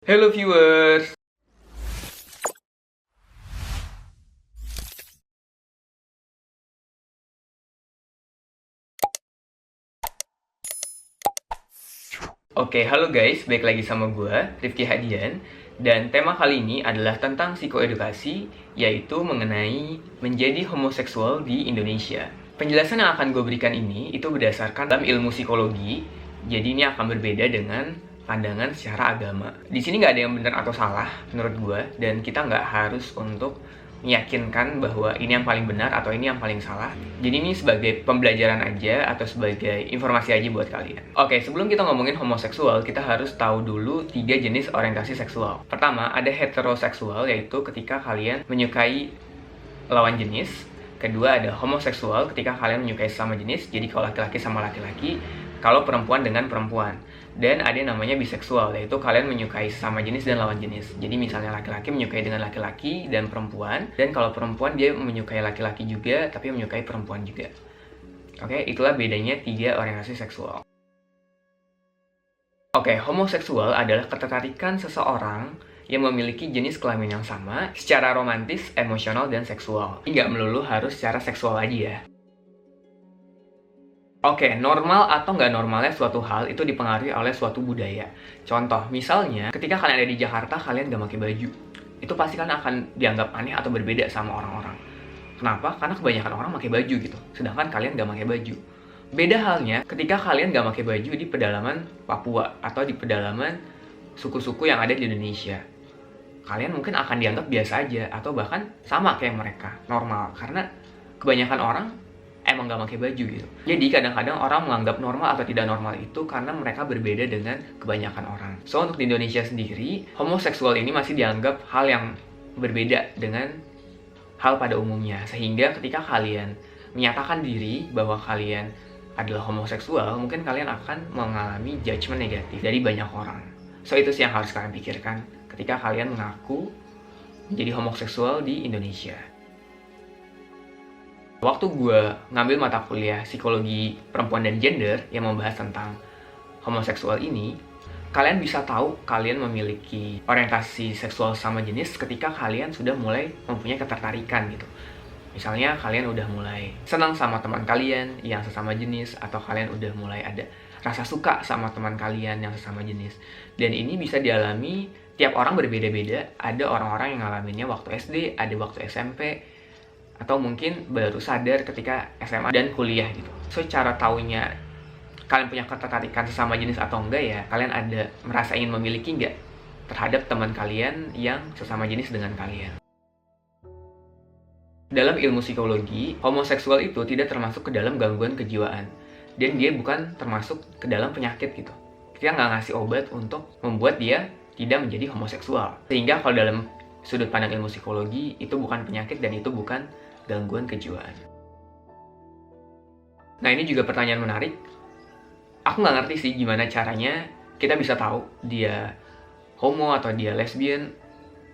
Hello viewers. Oke, halo guys, balik lagi sama gue, Rifki Hadian. Dan tema kali ini adalah tentang psikoedukasi, yaitu mengenai menjadi homoseksual di Indonesia. Penjelasan yang akan gue berikan ini itu berdasarkan dalam ilmu psikologi, jadi ini akan berbeda dengan pandangan secara agama. Di sini nggak ada yang benar atau salah menurut gue, dan kita nggak harus untuk meyakinkan bahwa ini yang paling benar atau ini yang paling salah. Jadi ini sebagai pembelajaran aja atau sebagai informasi aja buat kalian. Oke, sebelum kita ngomongin homoseksual, kita harus tahu dulu 3 jenis orientasi seksual. Pertama, ada heteroseksual, yaitu ketika kalian menyukai lawan jenis. Kedua, ada homoseksual, ketika kalian menyukai sesama jenis. Jadi kalau laki-laki sama laki-laki, kalau perempuan dengan perempuan. Dan ada yang namanya biseksual, yaitu kalian menyukai sesama jenis dan lawan jenis. Jadi misalnya laki-laki menyukai dengan laki-laki dan perempuan, dan kalau perempuan dia menyukai laki-laki juga, tapi menyukai perempuan juga. Oke, itulah bedanya 3 orientasi seksual. Oke, homoseksual adalah ketertarikan seseorang yang memiliki jenis kelamin yang sama secara romantis, emosional, dan seksual. Ini nggak melulu harus secara seksual aja ya. Oke, normal atau nggak normalnya suatu hal itu dipengaruhi oleh suatu budaya. Contoh, misalnya ketika kalian ada di Jakarta, kalian nggak pakai baju. Itu pasti kalian akan dianggap aneh atau berbeda sama orang-orang. Kenapa? Karena kebanyakan orang pakai baju gitu, sedangkan kalian nggak pakai baju. Beda halnya ketika kalian nggak pakai baju di pedalaman Papua atau di pedalaman suku-suku yang ada di Indonesia. Kalian mungkin akan dianggap biasa aja atau bahkan sama kayak mereka, normal. Karena kebanyakan orang emang nggak pakai baju gitu. Jadi kadang-kadang orang menganggap normal atau tidak normal itu karena mereka berbeda dengan kebanyakan orang. So untuk di Indonesia sendiri, homoseksual ini masih dianggap hal yang berbeda dengan hal pada umumnya. Sehingga ketika kalian menyatakan diri bahwa kalian adalah homoseksual, mungkin kalian akan mengalami judgement negatif dari banyak orang. So itu sih yang harus kalian pikirkan ketika kalian mengaku menjadi homoseksual di Indonesia. Waktu gue ngambil mata kuliah psikologi perempuan dan gender yang membahas tentang homoseksual ini, kalian bisa tahu kalian memiliki orientasi seksual sama jenis ketika kalian sudah mulai mempunyai ketertarikan gitu. Misalnya kalian udah mulai senang sama teman kalian yang sesama jenis, atau kalian udah mulai ada rasa suka sama teman kalian yang sesama jenis. Dan ini bisa dialami tiap orang berbeda-beda. Ada orang-orang yang ngalaminnya waktu SD, ada waktu SMP, atau mungkin baru sadar ketika SMA dan kuliah gitu. So cara taunya kalian punya ketertarikan sesama jenis atau enggak ya, kalian ada merasa ingin memiliki enggak terhadap teman kalian yang sesama jenis dengan kalian. Dalam ilmu psikologi, homoseksual itu tidak termasuk ke dalam gangguan kejiwaan. Dan dia bukan termasuk ke dalam penyakit gitu. Kita nggak ngasih obat untuk membuat dia tidak menjadi homoseksual. Sehingga kalau dalam sudut pandang ilmu psikologi, itu bukan penyakit dan itu bukan gangguan kejiwaan. Nah ini juga pertanyaan menarik. Aku nggak ngerti sih gimana caranya kita bisa tahu dia homo atau dia lesbian.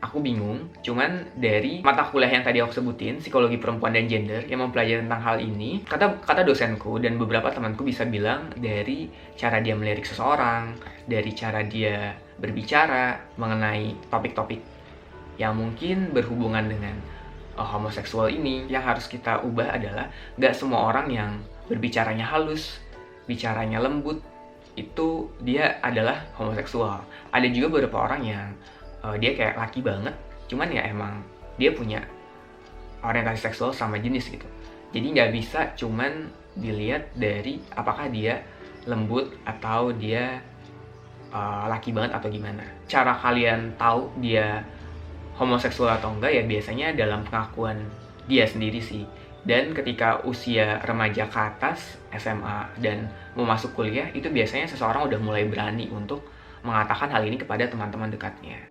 Aku bingung. Cuman dari mata kuliah yang tadi aku sebutin, psikologi perempuan dan gender, yang mempelajari tentang hal ini, kata dosenku dan beberapa temanku bisa bilang dari cara dia melirik seseorang, dari cara dia berbicara mengenai topik-topik yang mungkin berhubungan dengan homoseksual ini, yang harus kita ubah adalah gak semua orang yang berbicaranya halus, bicaranya lembut, itu dia adalah homoseksual. Ada juga beberapa orang yang dia kayak laki banget, cuman ya emang dia punya orientasi seksual sama jenis gitu. Jadi nggak bisa cuman dilihat dari apakah dia lembut atau dia laki banget atau gimana. Cara kalian tahu dia homoseksual atau enggak ya biasanya dalam pengakuan dia sendiri sih. Dan ketika usia remaja ke atas, SMA dan mau masuk kuliah, itu biasanya seseorang udah mulai berani untuk mengatakan hal ini kepada teman-teman dekatnya.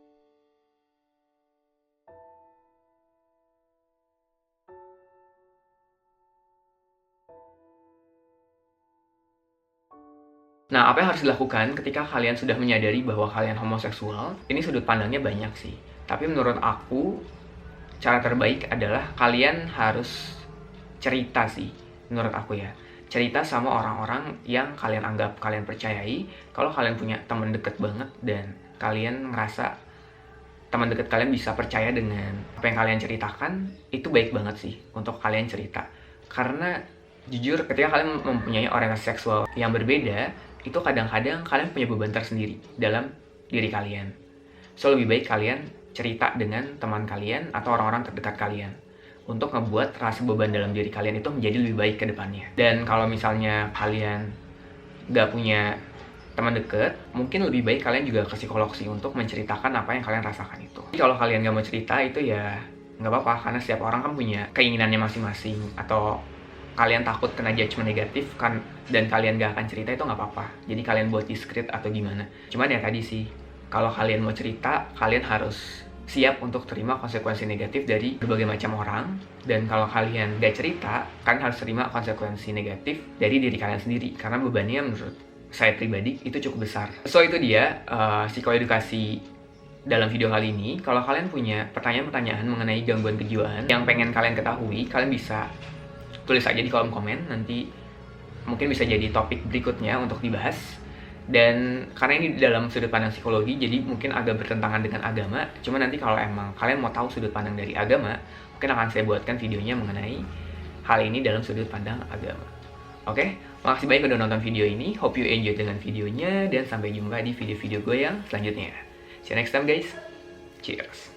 Nah, apa yang harus dilakukan ketika kalian sudah menyadari bahwa kalian homoseksual? Ini sudut pandangnya banyak sih. Tapi menurut aku, cara terbaik adalah kalian harus cerita sih, menurut aku ya. Cerita sama orang-orang yang kalian anggap kalian percayai. Kalau kalian punya teman deket banget dan kalian ngerasa teman dekat kalian bisa percaya dengan apa yang kalian ceritakan, itu baik banget sih untuk kalian cerita. Karena jujur ketika kalian mempunyai orientasi seksual yang berbeda, itu kadang-kadang kalian punya beban tersendiri dalam diri kalian. So lebih baik kalian cerita dengan teman kalian atau orang-orang terdekat kalian untuk ngebuat rasa beban dalam diri kalian itu menjadi lebih baik ke depannya. Dan kalau misalnya kalian gak punya teman deket, mungkin lebih baik kalian juga ke psikolog sih untuk menceritakan apa yang kalian rasakan itu. Jadi kalau kalian gak mau cerita itu ya nggak apa-apa, karena setiap orang kan punya keinginannya masing-masing, atau kalian takut kena judgement negatif kan dan kalian gak akan cerita, itu nggak apa-apa. Jadi kalian buat discreet atau gimana. Cuman ya tadi sih, kalau kalian mau cerita, kalian harus siap untuk terima konsekuensi negatif dari berbagai macam orang. Dan kalau kalian gak cerita, kalian harus terima konsekuensi negatif dari diri kalian sendiri, karena bebannya menurut saya pribadi itu cukup besar. So itu dia psikoedukasi dalam video kali ini. Kalau kalian punya pertanyaan-pertanyaan mengenai gangguan kejiwaan yang pengen kalian ketahui, kalian bisa tulis aja di kolom komen. Nanti mungkin bisa jadi topik berikutnya untuk dibahas. Dan karena ini dalam sudut pandang psikologi, jadi mungkin agak bertentangan dengan agama. Cuma nanti kalau emang kalian mau tahu sudut pandang dari agama, mungkin akan saya buatkan videonya mengenai hal ini dalam sudut pandang agama. Oke, makasih banyak udah nonton video ini. Hope you enjoy dengan videonya, dan sampai jumpa di video-video gue yang selanjutnya. See you next time guys. Cheers.